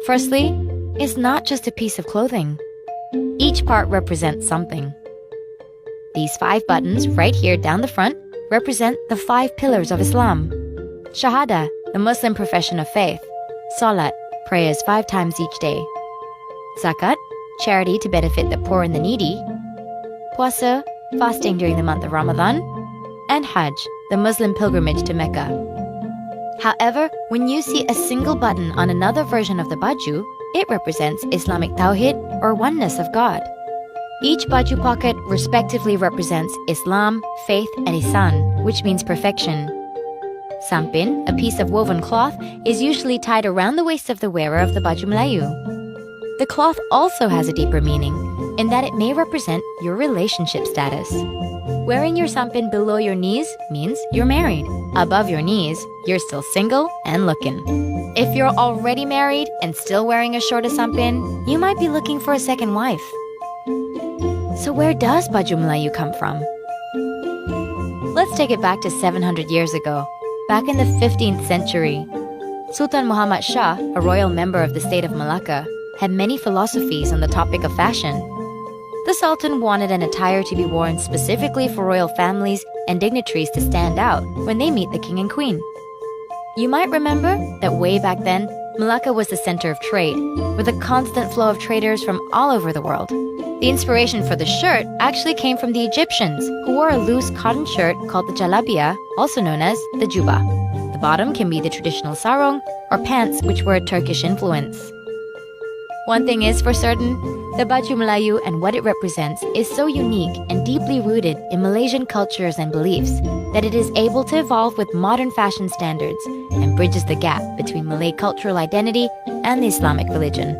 Firstly, it's not just a piece of clothing. Each part represents something. These 5 buttons right here down the front represent the 5 pillars of Islam. Shahada, the Muslim profession of faith. Salat, prayers 5 times each day. Zakat, charity to benefit the poor and the needy. Puasa, fasting during the month of Ramadan. And Hajj, the Muslim pilgrimage to Mecca. However, when you see a single button on another version of the Baju, it represents Islamic Tawhid or oneness of God. Each Baju pocket respectively represents Islam, faith, and Ihsan, which means perfection. Sampin, a piece of woven cloth, is usually tied around the waist of the wearer of the Baju Melayu. The cloth also has a deeper meaning, in that it may represent your relationship status. Wearing your sampin below your knees means you're married. Above your knees, you're still single and looking. If you're already married and still wearing a short sampin, you might be looking for a second wife. So where does Baju Melayu come from? Let's take it back to 700 years ago, back in the 15th century. Sultan Muhammad Shah, a royal member of the state of Malacca, had many philosophies on the topic of fashion. The Sultan wanted an attire to be worn specifically for royal families and dignitaries to stand out when they meet the king and queen. You might remember that way back then, Malacca was the center of trade, with a constant flow of traders from all over the world. The inspiration for the shirt actually came from the Egyptians, who wore a loose cotton shirt called the jalabia, also known as the juba. The bottom can be the traditional sarong, or pants which were a Turkish influence. One thing is for certain, the Baju Melayu and what it represents is so unique and deeply rooted in Malaysian cultures and beliefs that it is able to evolve with modern fashion standards and bridges the gap between Malay cultural identity and the Islamic religion.